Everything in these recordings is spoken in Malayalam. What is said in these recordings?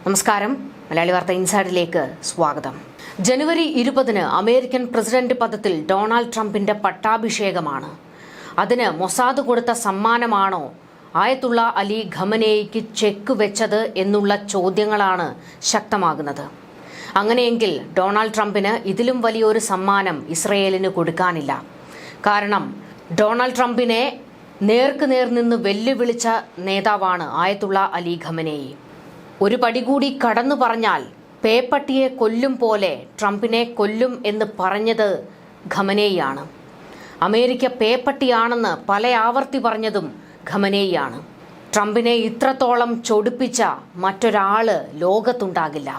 നമസ്കാരം. മലയാളി വാർത്ത ഇൻസൈഡിലേക്ക് സ്വാഗതം. ജനുവരി 20 അമേരിക്കൻ പ്രസിഡന്റ് പദത്തിൽ ഡൊണാൾഡ് ട്രംപിന്റെ പട്ടാഭിഷേകമാണ്. അതിന് മൊസാദ് കൊടുത്ത സമ്മാനമാണോ ആയത്തുള്ള അലി ഖമനേയിക്ക് ചെക്ക് വെച്ചത് എന്നുള്ള ചോദ്യങ്ങളാണ് ശക്തമാകുന്നത്. അങ്ങനെയെങ്കിൽ ഡൊണാൾഡ് ട്രംപിന് ഇതിലും വലിയൊരു സമ്മാനം ഇസ്രയേലിന് കൊടുക്കാനില്ല. കാരണം ഡൊണാൾഡ് ട്രംപിനെ നേർക്കുനേർ നിന്ന് വെല്ലുവിളിച്ച നേതാവാണ് ആയത്തുള്ള അലി ഖമനേയി. ഒരു പടി കൂടി കടന്നു പറഞ്ഞാൽ പേപ്പട്ടിയെ കൊല്ലും പോലെ ട്രംപിനെ കൊല്ലും എന്ന് പറഞ്ഞത് ഖമനേയിയാണ്. അമേരിക്ക പേപ്പട്ടിയാണെന്ന് പല ആവർത്തി പറഞ്ഞതും ഖമനേയിയാണ്. ട്രംപിനെ ഇത്രത്തോളം ചൊടിപ്പിച്ച മറ്റൊരാള് ലോകത്തുണ്ടാകില്ല.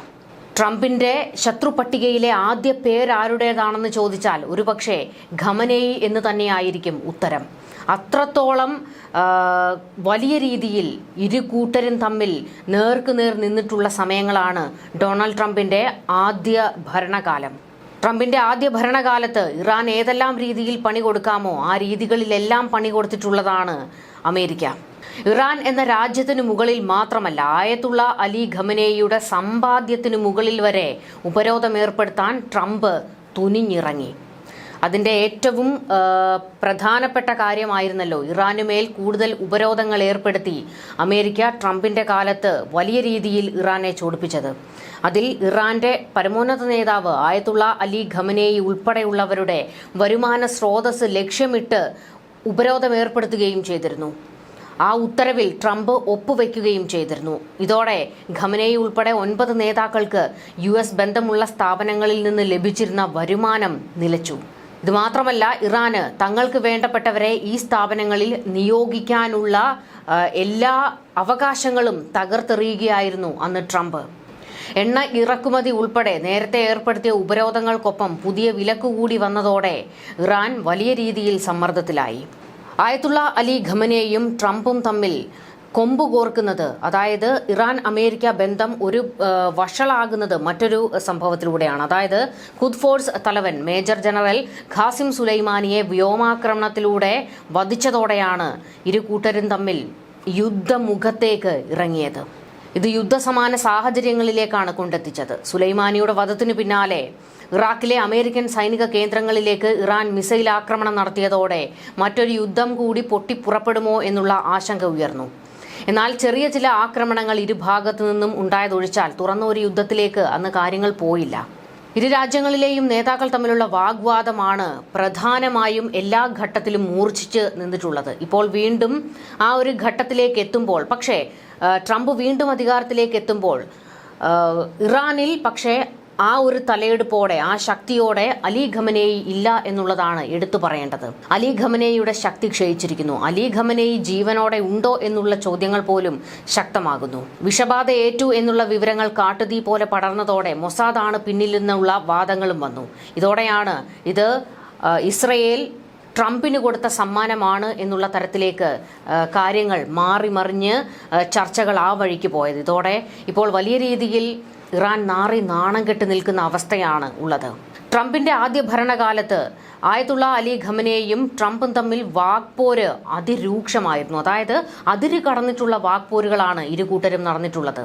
ട്രംപിന്റെ ശത്രു പട്ടികയിലെ ആദ്യ പേരാരുടേതാണെന്ന് ചോദിച്ചാൽ ഒരുപക്ഷെ ഖമനേയി എന്ന് തന്നെയായിരിക്കും ഉത്തരം. അത്രത്തോളം വലിയ രീതിയിൽ ഇരു കൂട്ടരും തമ്മിൽ നേർക്കുനേർ നിന്നിട്ടുള്ള സമയങ്ങളാണ് ഡൊണാൾഡ് ട്രംപിന്റെ ആദ്യ ഭരണകാലം. ട്രംപിന്റെ ആദ്യ ഭരണകാലത്ത് ഇറാൻ ഏതെല്ലാം രീതിയിൽ പണി കൊടുക്കാമോ ആ രീതികളിലെല്ലാം പണി കൊടുത്തിട്ടുള്ളതാണ് അമേരിക്ക. ഇറാൻ എന്ന രാജ്യത്തിനു മുകളിൽ മാത്രമല്ല, ആയത്തുള്ള അലി ഖമനേയിയുടെ സമ്പാദ്യത്തിനു മുകളിൽ വരെ ഉപരോധം ഏർപ്പെടുത്താൻ ട്രംപ് തുനിഞ്ഞിറങ്ങി. അതിൻ്റെ ഏറ്റവും പ്രധാനപ്പെട്ട കാര്യമായിരുന്നല്ലോ ഇറാനുമേൽ കൂടുതൽ ഉപരോധങ്ങൾ ഏർപ്പെടുത്തി അമേരിക്ക ട്രംപിന്റെ കാലത്ത് വലിയ രീതിയിൽ ഇറാനെ ചൊടിപ്പിച്ചത്. അതിൽ ഇറാന്റെ പരമോന്നത നേതാവ് ആയത്തുള്ള അലി ഖമനേയി ഉൾപ്പെടെയുള്ളവരുടെ വരുമാന സ്രോതസ് ലക്ഷ്യമിട്ട് ഉപരോധം ഏർപ്പെടുത്തുകയും ചെയ്തിരുന്നു. ആ ഉത്തരവിൽ ട്രംപ് ഒപ്പുവെക്കുകയും ചെയ്തിരുന്നു. ഇതോടെ ഖമനേയി ഉൾപ്പെടെ 9 നേതാക്കൾക്ക് US ബന്ധമുള്ള സ്ഥാപനങ്ങളിൽ നിന്ന് ലഭിച്ചിരുന്ന വരുമാനം നിലച്ചു. ഇതുമാത്രമല്ല, ഇറാന് തങ്ങൾക്ക് വേണ്ടപ്പെട്ടവരെ ഈ സ്ഥാപനങ്ങളിൽ നിയോഗിക്കാനുള്ള എല്ലാ അവകാശങ്ങളും തകർത്തെറിയുകയായിരുന്നു അന്ന് ട്രംപ്. എണ്ണ ഇറക്കുമതി ഉൾപ്പെടെ നേരത്തെ ഏർപ്പെടുത്തിയ ഉപരോധങ്ങൾക്കൊപ്പം പുതിയ വിലക്ക് കൂടി വന്നതോടെ ഇറാൻ വലിയ രീതിയിൽ സമ്മർദ്ദത്തിലായി. ആയത്തുള്ള അലി ഖമനേയും ട്രംപും തമ്മിൽ കൊമ്പ് കോർക്കുന്നത്, അതായത് ഇറാൻ അമേരിക്ക ബന്ധം ഒരു വഷളാകുന്നത് മറ്റൊരു സംഭവത്തിലൂടെയാണ്. അതായത് ഖുദ് ഫോഴ്സ് തലവൻ മേജർ ജനറൽ ഖാസിം സുലൈമാനിയെ വ്യോമാക്രമണത്തിലൂടെ വധിച്ചതോടെയാണ് ഇരു കൂട്ടരും തമ്മിൽ യുദ്ധമുഖത്തേക്ക് ഇറങ്ങിയത്. ഇത് യുദ്ധസമാന സാഹചര്യങ്ങളിലേക്കാണ് കൊണ്ടെത്തിച്ചത്. സുലൈമാനിയുടെ വധത്തിനു പിന്നാലെ ഇറാഖിലെ അമേരിക്കൻ സൈനിക കേന്ദ്രങ്ങളിലേക്ക് ഇറാൻ മിസൈൽ ആക്രമണം നടത്തിയതോടെ മറ്റൊരു യുദ്ധം കൂടി പൊട്ടിപ്പുറപ്പെടുമോ എന്നുള്ള ആശങ്ക ഉയർന്നു. എന്നാൽ ചെറിയ ചില ആക്രമണങ്ങൾ ഇരുഭാഗത്തു നിന്നും ഉണ്ടായതൊഴിച്ചാൽ തുറന്ന ഒരു യുദ്ധത്തിലേക്ക് അന്ന് കാര്യങ്ങൾ പോയില്ല. ഇരു രാജ്യങ്ങളിലെയും നേതാക്കൾ തമ്മിലുള്ള വാഗ്വാദമാണ് പ്രധാനമായും എല്ലാ ഘട്ടത്തിലും മൂർച്ഛിച്ച് നിന്നിട്ടുള്ളത്. ഇപ്പോൾ വീണ്ടും ആ ഒരു ഘട്ടത്തിലേക്ക് എത്തുമ്പോൾ, പക്ഷേ ട്രംപ് വീണ്ടും അധികാരത്തിലേക്ക് എത്തുമ്പോൾ ഇറാനിൽ പക്ഷേ ആ ഒരു തലയെടുപ്പോടെ ആ ശക്തിയോടെ അലി ഖമനേയി ഇല്ല എന്നുള്ളതാണ് എടുത്തു പറയേണ്ടത്. അലി ഖമനേയിയുടെ ശക്തി ക്ഷയിച്ചിരിക്കുന്നു. അലി ഖമനേയി ജീവനോടെ ഉണ്ടോ എന്നുള്ള ചോദ്യങ്ങൾ പോലും ശക്തമാകുന്നു. വിഷബാധ ഏറ്റു എന്നുള്ള വിവരങ്ങൾ കാട്ടുതീ പോലെ പടർന്നതോടെ മൊസാദാണ് പിന്നിൽ നിന്നുള്ള വാദങ്ങളും വന്നു. ഇതോടെയാണ് ഇത് ഇസ്രയേൽ ട്രംപിന് കൊടുത്ത സമ്മാനമാണ് എന്നുള്ള തരത്തിലേക്ക് കാര്യങ്ങൾ മാറിമറിഞ്ഞ് ചർച്ചകൾ ആ വഴിക്ക് പോയത്. ഇതോടെ ഇപ്പോൾ വലിയ രീതിയിൽ ഇറാൻ നാണം കെട്ട് നിൽക്കുന്ന അവസ്ഥയാണ് ഉള്ളത്. ട്രംപിന്റെ ആദ്യ ഭരണകാലത്ത് ആയത്തുള്ള അലി ഖമനേയും ട്രംപും തമ്മിൽ വാക്പോര് അതിരൂക്ഷമായിരുന്നു. അതായത് അതിര് കടന്നിട്ടുള്ള വാക്പോരുകളാണ് ഇരു കൂട്ടരും നടന്നിട്ടുള്ളത്.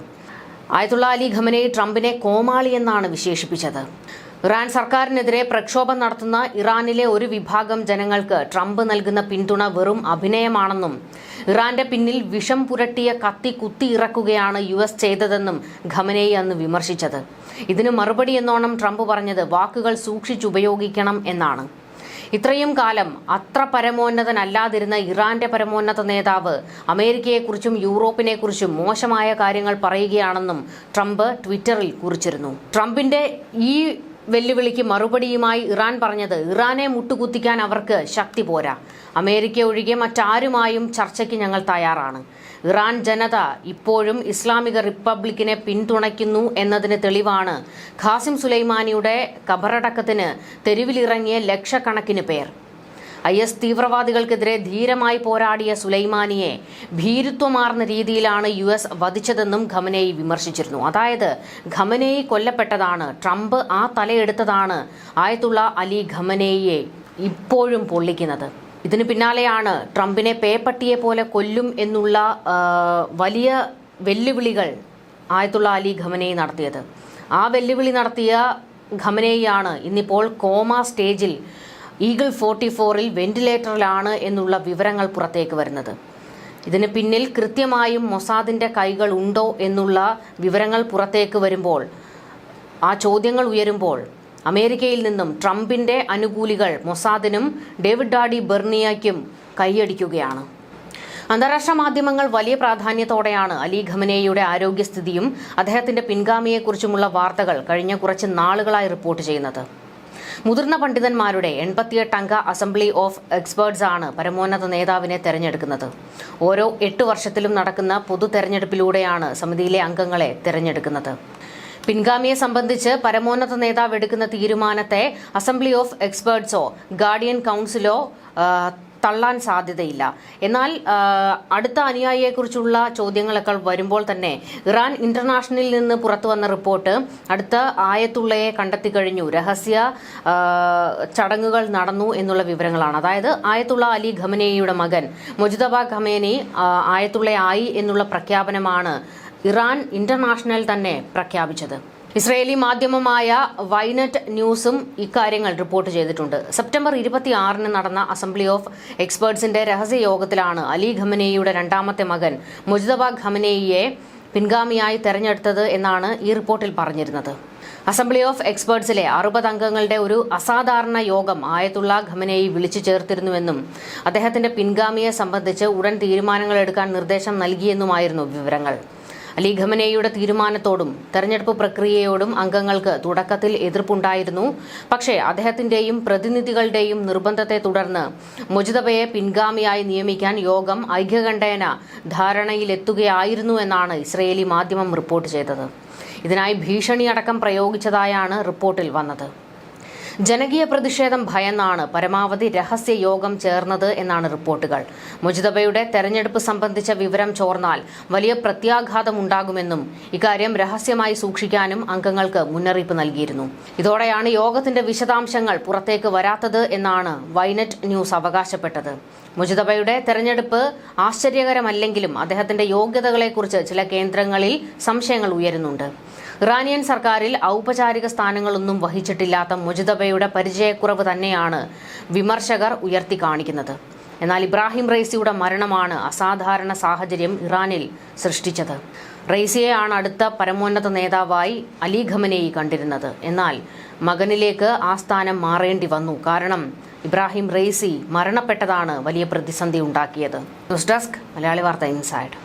ആയത്തുള്ള അലി ഖമനേയി ട്രംപിനെ കോമാളി എന്നാണ് വിശേഷിപ്പിച്ചത്. ഇറാൻ സർക്കാരിനെതിരെ പ്രക്ഷോഭം നടത്തുന്ന ഇറാനിലെ ഒരു വിഭാഗം ജനങ്ങൾക്ക് ട്രംപ് നൽകുന്ന പിന്തുണ വെറും അഭിനയമാണെന്നും ഇറാന്റെ പിന്നിൽ വിഷം പുരട്ടിയ കത്തി കുത്തി ഇറക്കുകയാണ് US ചെയ്തതെന്നും ഖമനേയി അന്ന് വിമർശിച്ചത്. ഇതിന് മറുപടി എന്നോണം ട്രംപ് പറഞ്ഞത് വാക്കുകൾ സൂക്ഷിച്ചുപയോഗിക്കണം എന്നാണ്. ഇത്രയും കാലം അത്ര പരമോന്നതനല്ലാതിരുന്ന ഇറാന്റെ പരമോന്നത നേതാവ് അമേരിക്കയെക്കുറിച്ചും യൂറോപ്പിനെക്കുറിച്ചും മോശമായ കാര്യങ്ങൾ പറയുകയാണെന്നും ട്രംപ് ട്വിറ്ററിൽ കുറിച്ചിരുന്നു. ട്രംപിന്റെ ഈ വെല്ലുവിളിക്ക് മറുപടിയുമായി ഇറാൻ പറഞ്ഞത്, ഇറാനെ മുട്ടുകുത്തിക്കാൻ അവർക്ക് ശക്തി പോരാ, അമേരിക്ക ഒഴികെ മറ്റാരുമായും ചർച്ചയ്ക്ക് ഞങ്ങൾ തയ്യാറാണ്. ഇറാൻ ജനത ഇപ്പോഴും ഇസ്ലാമിക റിപ്പബ്ലിക്കിനെ പിന്തുണയ്ക്കുന്നു എന്നതിന് തെളിവാണ് ഖാസിം സുലൈമാനിയുടെ ഖബറടക്കത്തിന് തെരുവിലിറങ്ങിയ ലക്ഷക്കണക്കിന് പേർ. IS തീവ്രവാദികൾക്കെതിരെ ധീരമായി പോരാടിയ സുലൈമാനിയെ ഭീരുത്വമാർന്ന രീതിയിലാണ് US വധിച്ചതെന്നും ഖമനേയി വിമർശിച്ചിരുന്നു. അതായത് ഖമനേയി കൊല്ലപ്പെട്ടതാണ്, ട്രംപ് ആ തലയെടുത്തതാണ് ആയത്തുള്ള അലി ഖമനേയിയെ ഇപ്പോഴും പൊള്ളിക്കുന്നത്. ഇതിനു പിന്നാലെയാണ് ട്രംപിനെ പേപ്പട്ടിയെ പോലെ കൊല്ലും എന്നുള്ള വലിയ വെല്ലുവിളികൾ ആയത്തുള്ള അലി ഖമനേയി നടത്തിയത്. ആ വെല്ലുവിളി നടത്തിയ ഖമനേയിയാണ് ഇന്നിപ്പോൾ കോമ സ്റ്റേജിൽ ഈഗിൾ 44-ൽ വെന്റിലേറ്ററിലാണ് എന്നുള്ള വിവരങ്ങൾ പുറത്തേക്ക് വരുന്നത്. ഇതിന് പിന്നിൽ കൃത്യമായും മൊസാദിന്റെ കൈകൾ ഉണ്ടോ എന്നുള്ള വിവരങ്ങൾ പുറത്തേക്ക് വരുമ്പോൾ, ആ ചോദ്യങ്ങൾ ഉയരുമ്പോൾ അമേരിക്കയിൽ നിന്നും ട്രംപിന്റെ അനുകൂലികൾ മൊസാദിനും ഡേവിഡ് ഡാഡി ബെർണിയയ്ക്കും കൈയടിക്കുകയാണ്. അന്താരാഷ്ട്ര മാധ്യമങ്ങൾ വലിയ പ്രാധാന്യത്തോടെയാണ് അലി ഖമനേയിയുടെ ആരോഗ്യസ്ഥിതിയും അദ്ദേഹത്തിന്റെ പിൻഗാമിയെക്കുറിച്ചുമുള്ള വാർത്തകൾ കഴിഞ്ഞ കുറച്ച് നാളുകളായി റിപ്പോർട്ട് ചെയ്യുന്നത്. മുതിർന്ന പണ്ഡിതന്മാരുടെ 88 അംഗ അസംബ്ലി ഓഫ് എക്സ്പേർട്സ് ആണ് പരമോന്നത നേതാവിനെ തെരഞ്ഞെടുക്കുന്നത്. ഓരോ 8 വർഷത്തിലും നടക്കുന്ന പൊതു തെരഞ്ഞെടുപ്പിലൂടെയാണ് സമിതിയിലെ അംഗങ്ങളെ തെരഞ്ഞെടുക്കുന്നത്. പിൻഗാമിയെ സംബന്ധിച്ച് പരമോന്നത നേതാവ് എടുക്കുന്ന തീരുമാനത്തെ അസംബ്ലി ഓഫ് എക്സ്പേർട്സോ ഗാർഡിയൻ കൗൺസിലോ തള്ളാൻ സാധ്യതയില്ല. എന്നാൽ അടുത്ത അനുയായിയെക്കുറിച്ചുള്ള ചോദ്യങ്ങളൊക്കെ വരുമ്പോൾ തന്നെ ഇറാൻ ഇന്റർനാഷണലിൽ നിന്ന് പുറത്തു വന്ന റിപ്പോർട്ട് അടുത്ത ആയത്തുള്ളയെ കണ്ടെത്തി കഴിഞ്ഞു, രഹസ്യ ചടങ്ങുകൾ നടന്നു എന്നുള്ള വിവരങ്ങളാണ്. അതായത് ആയത്തുള്ള അലി ഖമനേയിയുടെ മകൻ മുജ്തബ ഖമേനി ആയത്തുള്ളയായി എന്നുള്ള പ്രഖ്യാപനമാണ് ഇറാൻ ഇന്റർനാഷണൽ തന്നെ പ്രഖ്യാപിച്ചത്. ഇസ്രയേലി മാധ്യമമായ വൈനെറ്റ് ന്യൂസും ഇക്കാര്യങ്ങൾ റിപ്പോർട്ട് ചെയ്തിട്ടുണ്ട്. സെപ്റ്റംബർ 26-ന് നടന്ന അസംബ്ലി ഓഫ് എക്സ്പേർട്സിന്റെ രഹസ്യ യോഗത്തിലാണ് അലി ഖമനേയിയുടെ രണ്ടാമത്തെ മകൻ മുജ്തബ ഖമനേയിയെ പിൻഗാമിയായി തെരഞ്ഞെടുത്തത് എന്നാണ് ഈ റിപ്പോർട്ടിൽ പറഞ്ഞിരുന്നത്. അസംബ്ലി ഓഫ് എക്സ്പേർട്സിലെ 60 അംഗങ്ങളുടെ ഒരു അസാധാരണ യോഗം ആയത്തുള്ള ഖമനേയി വിളിച്ചു ചേർത്തിരുന്നുവെന്നും അദ്ദേഹത്തിന്റെ പിൻഗാമിയെ സംബന്ധിച്ച് ഉടൻ തീരുമാനങ്ങൾ എടുക്കാൻ നിർദ്ദേശം നൽകിയെന്നുമായിരുന്നു വിവരങ്ങൾ. അലി ഖമനേയിയുടെ തീരുമാനത്തോടും തെരഞ്ഞെടുപ്പ് പ്രക്രിയയോടും അംഗങ്ങൾക്ക് തുടക്കത്തിൽ എതിർപ്പുണ്ടായിരുന്നു. പക്ഷേ അദ്ദേഹത്തിന്റെയും പ്രതിനിധികളുടെയും നിർബന്ധത്തെ തുടർന്ന് മുജ്തബയെ പിൻഗാമിയായി നിയമിക്കാൻ യോഗം ഐക്യകണ്ഠേന ധാരണയിലെത്തുകയായിരുന്നു എന്നാണ് ഇസ്രയേലി മാധ്യമം റിപ്പോർട്ട് ചെയ്തത്. ഇതിനായി ഭീഷണിയടക്കം പ്രയോഗിച്ചതായാണ് റിപ്പോർട്ടിൽ വന്നത്. ജനകീയ പ്രതിഷേധം ഭയന്നാണ് പരമാവധി രഹസ്യ യോഗം ചേർന്നത് എന്നാണ് റിപ്പോർട്ടുകൾ. മുജ്തബയുടെ തെരഞ്ഞെടുപ്പ് സംബന്ധിച്ച വിവരം ചോർന്നാൽ വലിയ പ്രത്യാഘാതമുണ്ടാകുമെന്നും ഇക്കാര്യം രഹസ്യമായി സൂക്ഷിക്കാനും അംഗങ്ങൾക്ക് മുന്നറിയിപ്പ് നൽകിയിരുന്നു. ഇതോടെയാണ് യോഗത്തിന്റെ വിശദാംശങ്ങൾ പുറത്തേക്ക് വരാത്തത് എന്നാണ് വൈനെറ്റ് ന്യൂസ് അവകാശപ്പെട്ടത്. മുജ്തബയുടെ തെരഞ്ഞെടുപ്പ് ആശ്ചര്യകരമല്ലെങ്കിലും അദ്ദേഹത്തിന്റെ യോഗ്യതകളെക്കുറിച്ച് ചില കേന്ദ്രങ്ങളിൽ സംശയങ്ങൾ ഉയരുന്നുണ്ട്. ഇറാനിയൻ സർക്കാരിൽ ഔപചാരിക സ്ഥാനങ്ങളൊന്നും വഹിച്ചിട്ടില്ലാത്ത മുജ്തബയുടെ പരിചയക്കുറവ് തന്നെയാണ് വിമർശകർ ഉയർത്തി കാണിക്കുന്നത്. എന്നാൽ ഇബ്രാഹിം റൈസിയുടെ മരണമാണ് അസാധാരണ സാഹചര്യം ഇറാനിൽ സൃഷ്ടിച്ചത്. റൈസിയെയാണ് അടുത്ത പരമോന്നത നേതാവായി അലി ഖമനേയി കണ്ടിരുന്നത്. എന്നാൽ മകനിലേക്ക് ആ സ്ഥാനം മാറേണ്ടി വന്നു. കാരണം ഇബ്രാഹിം റൈസി മരണപ്പെട്ടതാണ് വലിയ പ്രതിസന്ധി ഉണ്ടാക്കിയത്. ന്യൂസ് ഡെസ്ക് മലയാളി വാർത്ത ഇൻസൈഡ്.